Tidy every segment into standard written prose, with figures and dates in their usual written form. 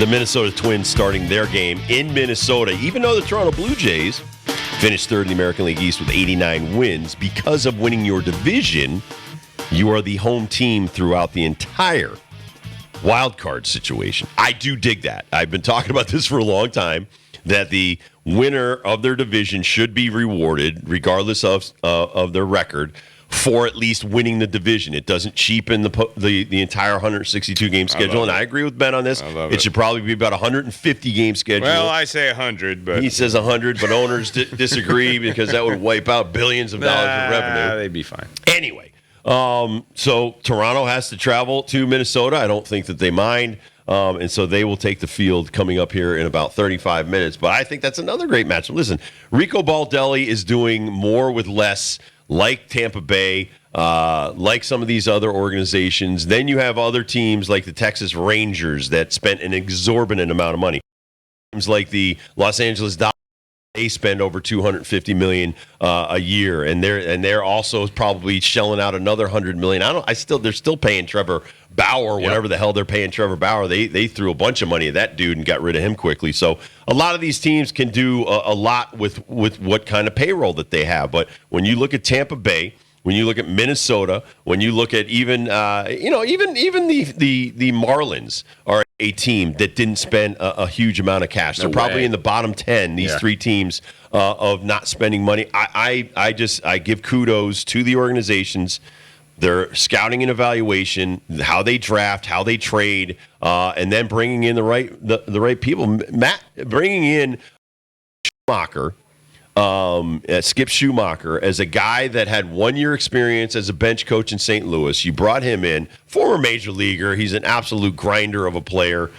The Minnesota Twins starting their game in Minnesota, even though the Toronto Blue Jays finished third in the American League East with 89 wins. Because of winning your division, you are the home team throughout the entire wild card situation. I do dig that. I've been talking about this for a long time, that the winner of their division should be rewarded, regardless of their record, for at least winning the division. It doesn't cheapen the entire 162-game schedule, and I agree with Ben on this. It should probably be about 150-game schedule. Well, I say 100, but... He says 100, but owners disagree because that would wipe out billions of dollars of revenue. They'd be fine. Anyway, so Toronto has to travel to Minnesota. I don't think that they mind. And so they will take the field coming up here in about 35 minutes. But I think that's another great matchup. Listen, Rico Baldelli is doing more with less, like Tampa Bay, like some of these other organizations. Then you have other teams like the Texas Rangers that spent an exorbitant amount of money. Teams like the Los Angeles Dodgers, they spend over $250 million a year, and they're also probably shelling out another $100 million. They're still paying Trevor Bauer, whatever the hell they're paying Trevor Bauer. They threw a bunch of money at that dude and got rid of him quickly. So a lot of these teams can do a lot with what kind of payroll that they have. But when you look at Tampa Bay, when you look at Minnesota, when you look at even the Marlins are a team that didn't spend a huge amount of cash. They're probably in the bottom 10, these three teams, of not spending money. I give kudos to the organizations, their scouting and evaluation, how they draft, how they trade, and then bringing in the right people. Matt, bringing in Schumacher, Skip Schumacher, as a guy that had 1 year experience as a bench coach in St. Louis. You brought him in, former major leaguer. He's an absolute grinder of a player.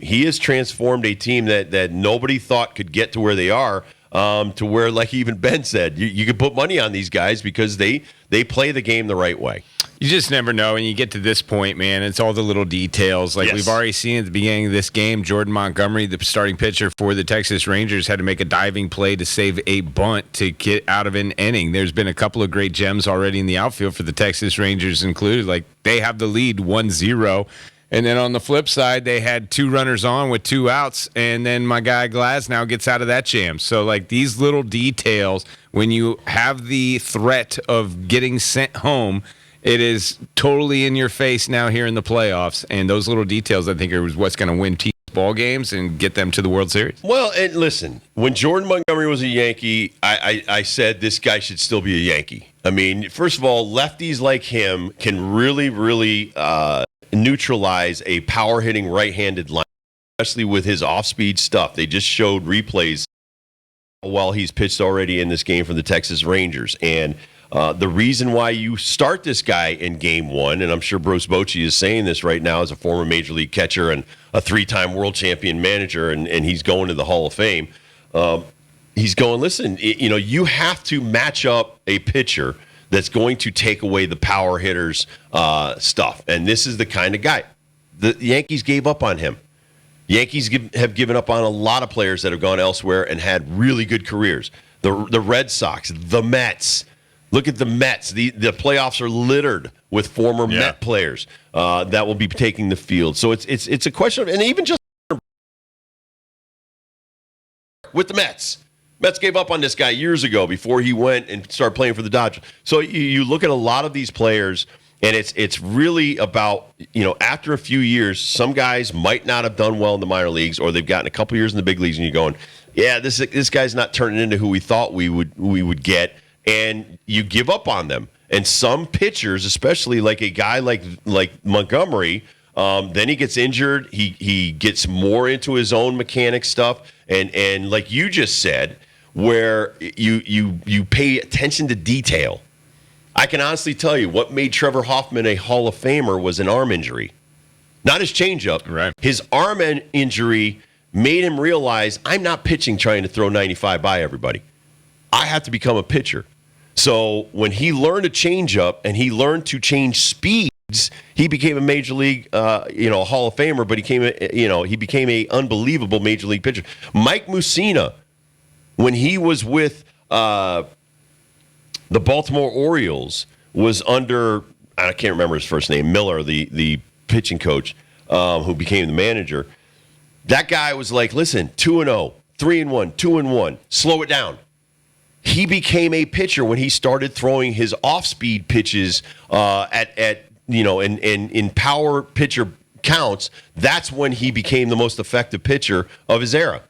He has transformed a team that nobody thought could get to where they are, to where, like even Ben said, you could put money on these guys because they play the game the right way. You just never know when you get to this point, man. It's all the little details. Like we've already seen at the beginning of this game, Jordan Montgomery, the starting pitcher for the Texas Rangers, had to make a diving play to save a bunt to get out of an inning. There's been a couple of great gems already in the outfield for the Texas Rangers included. Like they have the lead 1-0. And then on the flip side, they had 2 runners on with 2 outs, and then my guy Glasnow gets out of that jam. So, like, these little details, when you have the threat of getting sent home, it is totally in your face now here in the playoffs. And those little details, I think, are what's going to win teams ball games and get them to the World Series. Well, and listen, when Jordan Montgomery was a Yankee, I said this guy should still be a Yankee. I mean, first of all, lefties like him can really, really neutralize a power-hitting right-handed line, especially with his off-speed stuff. They just showed replays while he's pitched already in this game for the Texas Rangers. And the reason why you start this guy in Game 1, and I'm sure Bruce Bochy is saying this right now as a former Major League catcher and a 3-time world champion manager, and he's going to the Hall of Fame. He's going, listen, you have to match up a pitcher that's going to take away the power hitters' stuff. And this is the kind of guy. The Yankees gave up on him. Yankees have given up on a lot of players that have gone elsewhere and had really good careers. The Red Sox, the Mets. Look at the Mets. The playoffs are littered with former Met players that will be taking the field. So it's a question of, and even just with the Mets. Mets gave up on this guy years ago before he went and started playing for the Dodgers. So you look at a lot of these players, and it's really about, after a few years, some guys might not have done well in the minor leagues, or they've gotten a couple years in the big leagues, and you're going, yeah, this guy's not turning into who we thought we would get, and you give up on them. And some pitchers, especially like a guy like Montgomery, then he gets injured. He gets more into his own mechanic stuff, and like you just said, where you pay attention to detail. I can honestly tell you what made Trevor Hoffman a Hall of Famer was an arm injury. Not his changeup. Right. His arm injury made him realize, I'm not pitching trying to throw 95 by everybody. I have to become a pitcher. So when he learned a changeup and he learned to change speeds, he became a major league, Hall of Famer, but he became a unbelievable major league pitcher. Mike Mussina, when he was with the Baltimore Orioles, was under, I can't remember his first name, Miller, the pitching coach, who became the manager. That guy was like, listen, 2-0, 3-1, 2-1, slow it down. He became a pitcher when he started throwing his off-speed pitches in power pitcher counts. That's when he became the most effective pitcher of his era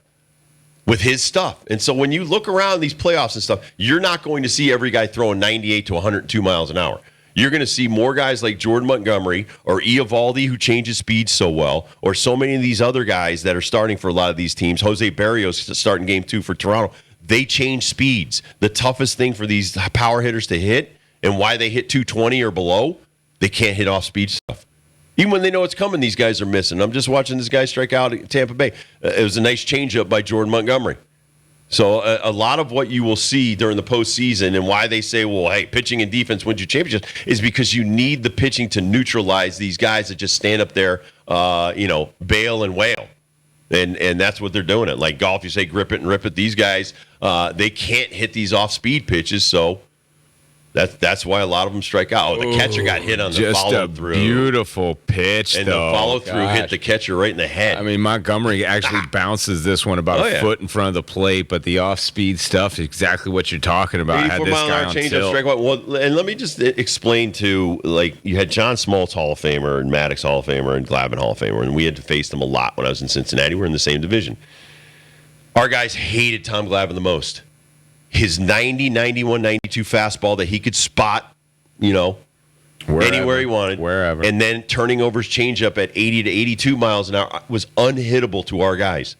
with his stuff. And so when you look around these playoffs and stuff, you're not going to see every guy throwing 98 to 102 miles an hour. You're going to see more guys like Jordan Montgomery or Eovaldi, who changes speed so well, or so many of these other guys that are starting for a lot of these teams. Jose Barrios starting game 2 for Toronto. They change speeds. The toughest thing for these power hitters to hit, and why they hit 220 or below, they can't hit off-speed stuff. Even when they know it's coming, these guys are missing. I'm just watching this guy strike out at Tampa Bay. It was a nice changeup by Jordan Montgomery. So a lot of what you will see during the postseason and why they say, well, hey, pitching and defense wins you championships is because you need the pitching to neutralize these guys that just stand up there, bail and wail. And that's what they're doing. It like golf, you say grip it and rip it. These guys, they can't hit these off-speed pitches, so that's why a lot of them strike out. Oh, the catcher got hit on the follow-through. Beautiful pitch, and the follow-through hit the catcher right in the head. I mean, Montgomery actually bounces this one about a foot in front of the plate, but the off-speed stuff is exactly what you're talking about. 84 mile an hour change-up, strike out. Well, and let me just explain to, like, you had John Smoltz Hall of Famer and Maddox Hall of Famer and Glavine Hall of Famer, and we had to face them a lot when I was in Cincinnati. We're in the same division. Our guys hated Tom Glavine the most. His 90, 91, 92 fastball that he could spot, anywhere he wanted. Wherever. And then turning over his changeup at 80 to 82 miles an hour was unhittable to our guys.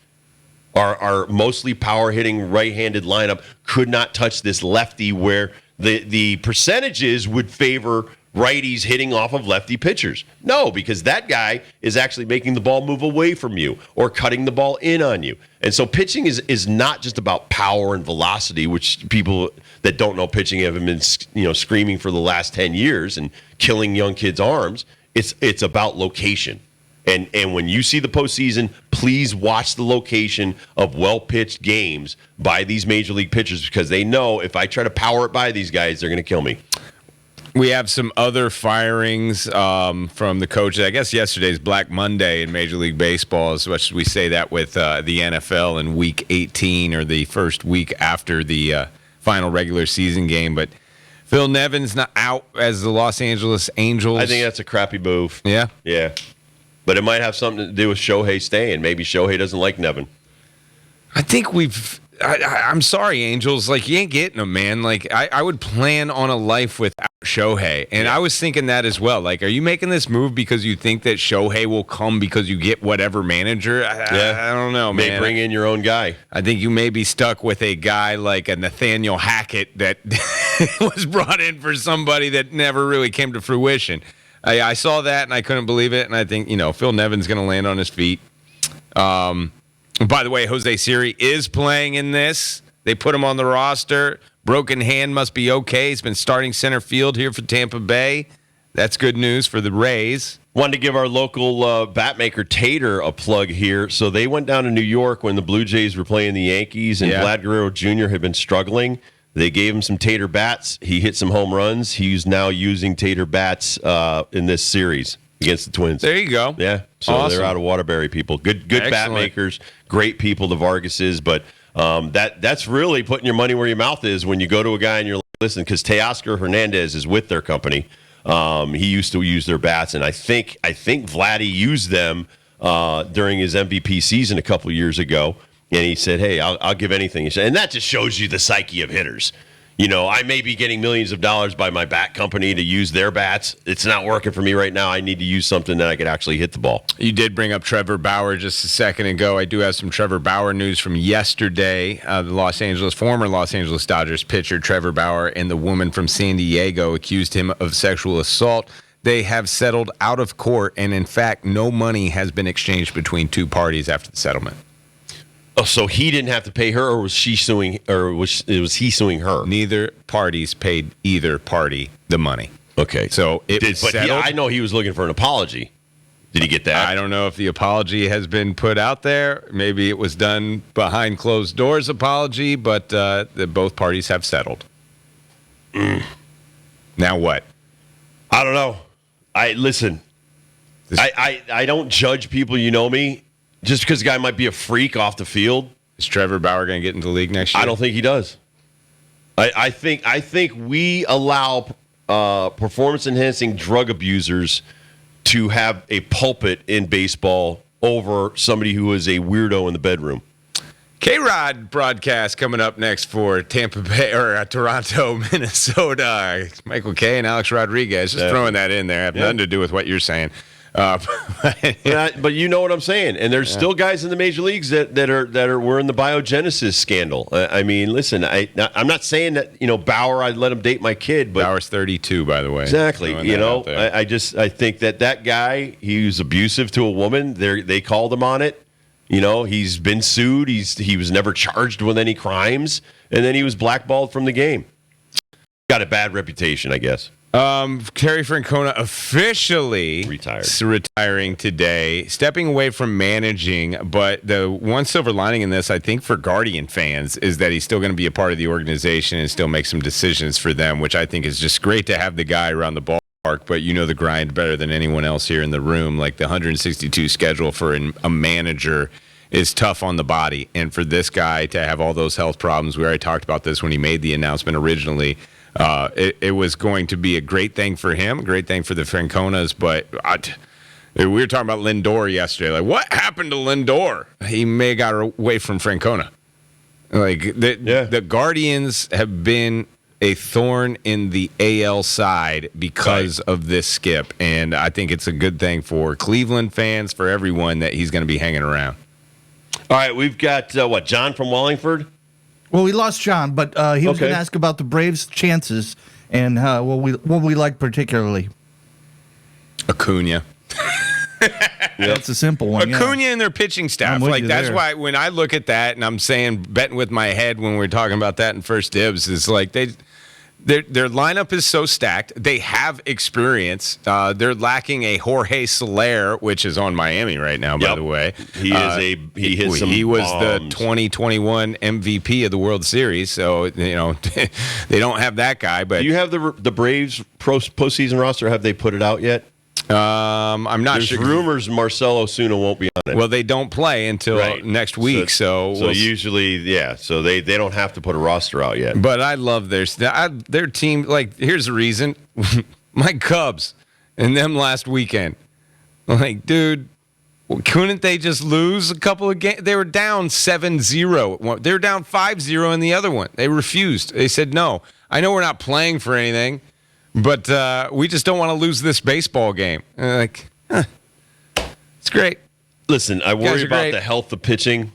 Our mostly power-hitting right-handed lineup could not touch this lefty where the percentages would favor righties hitting off of lefty pitchers. No, because that guy is actually making the ball move away from you or cutting the ball in on you. And so pitching is not just about power and velocity, which people that don't know pitching have been screaming for the last 10 years and killing young kids' arms. It's about location. And when you see the postseason, please watch the location of well-pitched games by these major league pitchers, because they know if I try to power it by these guys, they're going to kill me. We have some other firings from the coaches. I guess yesterday's Black Monday in Major League Baseball, as much as we say that with the NFL in Week 18 or the first week after the final regular season game. But Phil Nevin's not out as the Los Angeles Angels. I think that's a crappy move. Yeah? Yeah. But it might have something to do with Shohei staying. Maybe Shohei doesn't like Nevin. I think I'm sorry, Angels. Like, you ain't getting them, man. Like, I would plan on a life without Shohei. And I was thinking that as well. Like, are you making this move because you think that Shohei will come because you get whatever manager? I don't know, man. May bring in your own guy. I think you may be stuck with a guy like a Nathaniel Hackett that was brought in for somebody that never really came to fruition. I saw that, and I couldn't believe it. And I think, Phil Nevin's going to land on his feet. By the way, Jose Siri is playing in this. They put him on the roster. Broken hand must be okay. He's been starting center field here for Tampa Bay. That's good news for the Rays. Wanted to give our local bat maker Tater a plug here. So they went down to New York when the Blue Jays were playing the Yankees, and Vlad Guerrero Jr. had been struggling. They gave him some Tater bats. He hit some home runs. He's now using Tater bats in this series against the Twins. There you go. Yeah. So awesome. They're out of Waterbury people. Good bat makers, great people, the Vargases. But that's really putting your money where your mouth is when you go to a guy and you're like, listen, because Teoscar Hernandez is with their company. He used to use their bats, and I think Vladdy used them during his MVP season a couple of years ago. And he said, hey, I'll give anything. He said, and that just shows you the psyche of hitters. I may be getting millions of dollars by my bat company to use their bats. It's not working for me right now. I need to use something that I could actually hit the ball. You did bring up Trevor Bauer just a second ago. I do have some Trevor Bauer news from yesterday. The former Los Angeles Dodgers pitcher Trevor Bauer and the woman from San Diego accused him of sexual assault. They have settled out of court, and in fact, no money has been exchanged between two parties after the settlement. Oh, so he didn't have to pay her, or was she suing, or was he suing her? Neither parties paid either party the money. Okay. So it was settled. I know he was looking for an apology. Did he get that? I don't know if the apology has been put out there. Maybe it was done behind closed doors apology, but both parties have settled. Now what? I don't know. Listen. I don't judge people. You know me. just because the guy might be a freak off the field. Is Trevor Bauer going to get into the league next year? I don't think he does. I think we allow performance-enhancing drug abusers to have a pulpit in baseball over somebody who is a weirdo in the bedroom. K-Rod broadcast coming up next for Tampa Bay or Toronto, Minnesota. Michael Kay and Alex Rodriguez. Just throwing that in there. Have nothing to do with what you're saying. But you know what I'm saying. And there's still guys in the major leagues that were in the biogenesis scandal. I mean, listen, I'm not saying that Bauer, I'd let him date my kid, but Bauer's 32, by the way. Exactly. I think that guy, he was abusive to a woman. They called him on it. He's been sued. He was never charged with any crimes, and then he was blackballed from the game. Got a bad reputation, I guess. Terry Francona officially retiring today, stepping away from managing. But the one silver lining in this, I think, for Guardian fans is that he's still going to be a part of the organization and still make some decisions for them, which I think is just great to have the guy around the ballpark. But the grind better than anyone else here in the room. Like the 162 schedule for a manager is tough on the body. And for this guy to have all those health problems, we already talked about this when he made the announcement originally. It was going to be a great thing for him, a great thing for the Franconas, but we were talking about Lindor yesterday. Like, what happened to Lindor? He may have got away from Francona. Like, the Guardians have been a thorn in the AL side because of this skip, and I think it's a good thing for Cleveland fans, for everyone, that he's going to be hanging around. All right, we've got, John from Wallingford? Well, we lost John, but he was going to ask about the Braves' chances and what we like particularly. Acuna. That's a simple one. Acuna and their pitching staff. Like, that's why when I look at that and I'm saying, betting with my head when we're talking about that in First Dibs, is like their lineup is so stacked. They have experience. They're lacking a Jorge Soler, which is on Miami right now, by the way. He hit some He was bombs. the 2021 MVP of the World Series, so they don't have that guy. But do you have the Braves postseason roster? Have they put it out yet? I'm not There's sure. rumors Marcelo Osuna won't be on it. Well, they don't play until next week, so usually, so they don't have to put a roster out yet. But I love their team. Like, here's the reason: my Cubs and them last weekend. Like, dude, couldn't they just lose a couple of games? They were down 7-0. They were down 5-0 in the other one. They refused. They said, "No, I know we're not playing for anything, but we just don't want to lose this baseball game." And like, it's great. Listen, I worry about the health of pitching.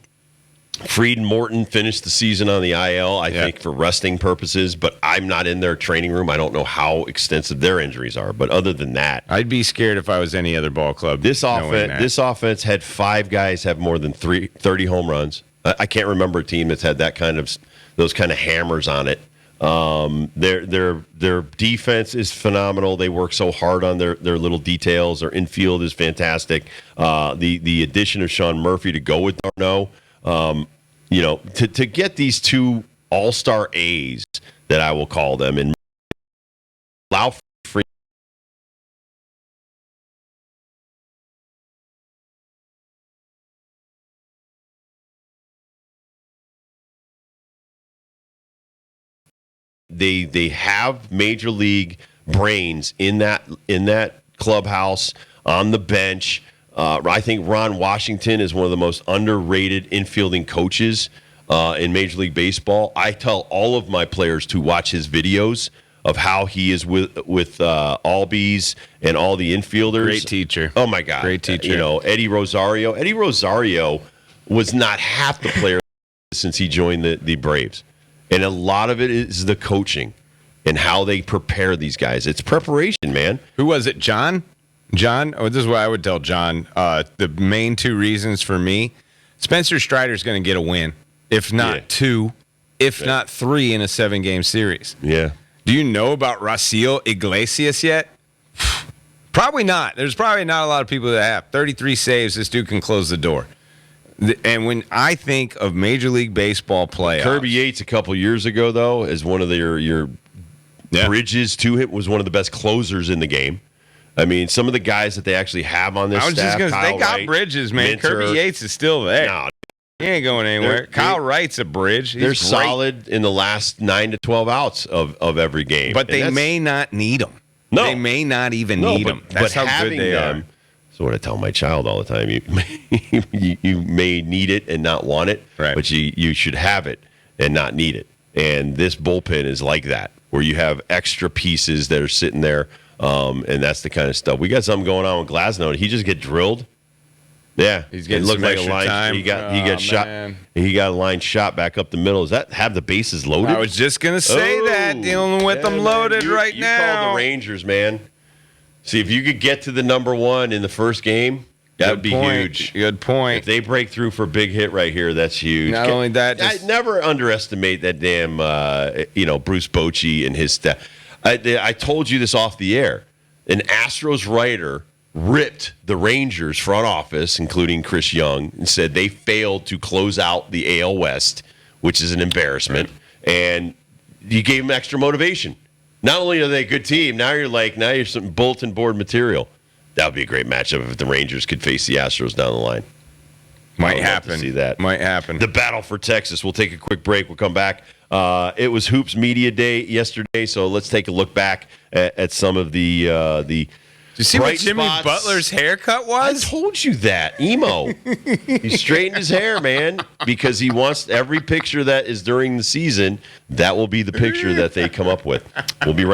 Fried and Morton finished the season on the IL, I think, for resting purposes, but I'm not in their training room. I don't know how extensive their injuries are, but other than that, I'd be scared if I was any other ball club. This offense had 5 guys have more than 30 home runs. I can't remember a team that's had those kind of hammers on it. Their defense is phenomenal. They work so hard on their little details. Their infield is fantastic. The addition of Sean Murphy to go with Darno, to get these 2 all-star A's that I will call them and allow free. They have major league brains in that clubhouse, on the bench. I think Ron Washington is one of the most underrated infielding coaches in Major League Baseball. I tell all of my players to watch his videos of how he is with Albies and all the infielders. Great teacher. Oh my God. Great teacher. Eddie Rosario. Eddie Rosario was not half the player since he joined the Braves. And a lot of it is the coaching and how they prepare these guys. It's preparation, man. Who was it, John? John? Oh, this is what I would tell John. The main 2 reasons for me, Spencer Strider's going to get a win. If not 2, if not 3 in a 7-game series. Yeah. Do you know about Raciel Iglesias yet? Probably not. There's probably not a lot of people that have. 33 saves, this dude can close the door. And when I think of Major League Baseball playoffs, Kirby Yates a couple years ago, though, as one of your bridges to him, was one of the best closers in the game. I mean, some of the guys that they actually have on this staff, they got Wright, Bridges, man. Minter, Kirby Yates is still there. No, He ain't going anywhere. Kyle Wright's a bridge. They're solid in the last 9 to 12 outs of every game. But they may not need them. No. They may not even need them. That's how good they are. So what I tell my child all the time, you may need it and not want it, right. But you should have it and not need it. And this bullpen is like that, where you have extra pieces that are sitting there, and that's the kind of stuff. We got something going on with Glasnow. Did he just get drilled? Yeah, he's getting it looked some like extra a line. time. He got shot. Man. He got a line shot back up the middle. Does that have the bases loaded? I was just gonna say that, dealing with them loaded right now. You call the Rangers, man. See, if you could get to the number one in the first game, that would be huge. Good point. If they break through for a big hit right here, that's huge. Not only that, I never underestimate that damn, Bruce Bochy and his staff. I told you this off the air. An Astros writer ripped the Rangers front office, including Chris Young, and said they failed to close out the AL West, which is an embarrassment. Right. And you gave them extra motivation. Not only are they a good team, now you're some bulletin board material. That would be a great matchup if the Rangers could face the Astros down the line. Might happen. See that. Might happen. The battle for Texas. We'll take a quick break. We'll come back. It was Hoops Media Day yesterday, so let's take a look back at some of the Did you see what Jimmy spots. Butler's haircut was? I told you that. Emo. He straightened his hair, man, because he wants every picture that is during the season, that will be the picture that they come up with. We'll be right